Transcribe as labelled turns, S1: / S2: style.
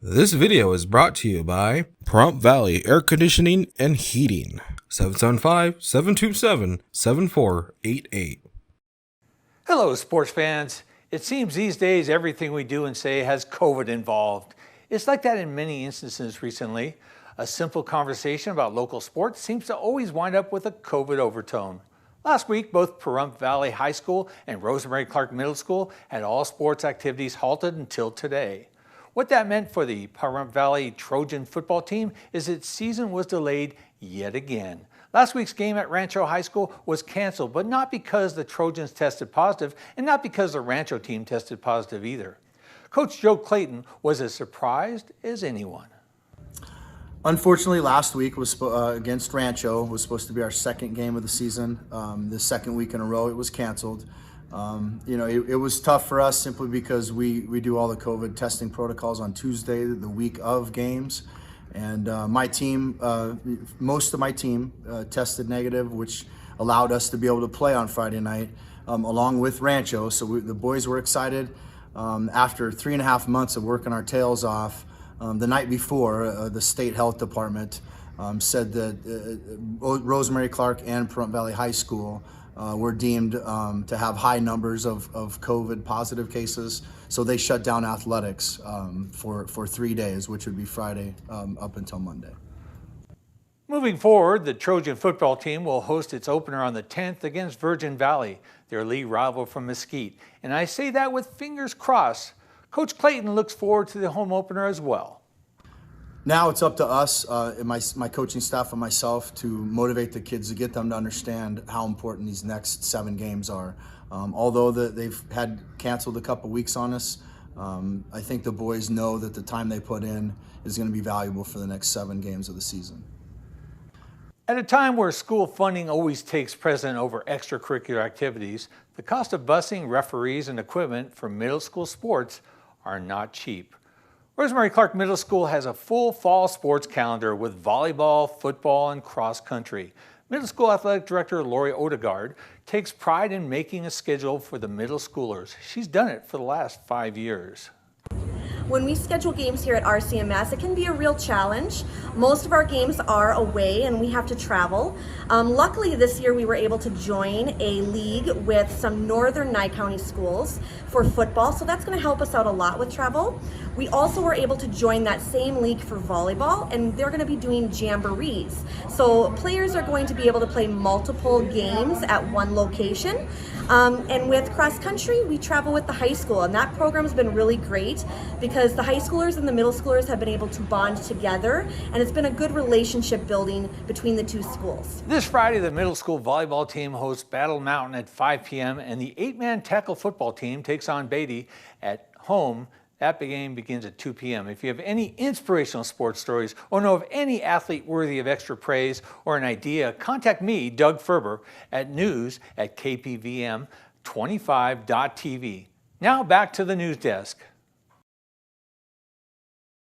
S1: This video is brought to you by Pahrump Valley Air Conditioning and Heating. 775-727-7488.
S2: Hello, sports fans. It seems these days everything we do and say has COVID involved. It's like that in many instances recently. A simple conversation about local sports seems to always wind up with a COVID overtone. Last week, both Pahrump Valley High School and Rosemary Clarke Middle School had all sports activities halted until today. What that meant for the Pahrump Valley Trojan football team is its season was delayed yet again. Last week's game at Rancho High School was canceled, but not because the Trojans tested positive and not because the Rancho team tested positive either. Coach Joe Clayton was as surprised as anyone.
S3: Unfortunately, last week was against Rancho was supposed to be our second game of the season. The second week in a row, it was canceled. It was tough for us simply because we do all the COVID testing protocols on Tuesday, the week of games. And my team, most of my team tested negative, which allowed us to be able to play on Friday night along with Rancho. So the boys were excited. After 3.5 months of working our tails off, the night before, the state health department said that Rosemary Clarke and Pahrump Valley High School were deemed to have high numbers of COVID positive cases. So they shut down athletics for 3 days, which would be Friday up until Monday.
S2: Moving forward, the Trojan football team will host its opener on the 10th against Virgin Valley, their league rival from Mesquite. And I say that with fingers crossed. Coach Clayton looks forward to the home opener as well.
S3: Now it's up to us, my coaching staff and myself, to motivate the kids, to get them to understand how important these next 7 games are. Although they've had canceled a couple weeks on us, I think the boys know that the time they put in is going to be valuable for the next 7 games of the season.
S2: At a time where school funding always takes precedent over extracurricular activities, the cost of busing, referees, and equipment for middle school sports are not cheap. Rosemary Clarke Middle School has a full fall sports calendar with volleyball, football, and cross country. Middle School Athletic Director Lori Odegard takes pride in making a schedule for the middle schoolers. She's done it for the last 5 years.
S4: When we schedule games here at RCMS, it can be a real challenge. Most of our games are away and we have to travel. Luckily this year we were able to join a league with some northern Nye County schools for football, so that's going to help us out a lot with travel. We also were able to join that same league for volleyball, and they're going to be doing jamborees. So players are going to be able to play multiple games at one location. And with cross country, we travel with the high school, and that program's been really great because the high schoolers and the middle schoolers have been able to bond together, and it's been a good relationship building between the two schools.
S2: This Friday, the middle school volleyball team hosts Battle Mountain at 5 p.m. and the 8-man tackle football team takes on Beatty at home. That game begins at 2 p.m. If you have any inspirational sports stories or know of any athlete worthy of extra praise or an idea, contact me, Doug Ferber, at news@kpvm25.tv. Now back to the news desk.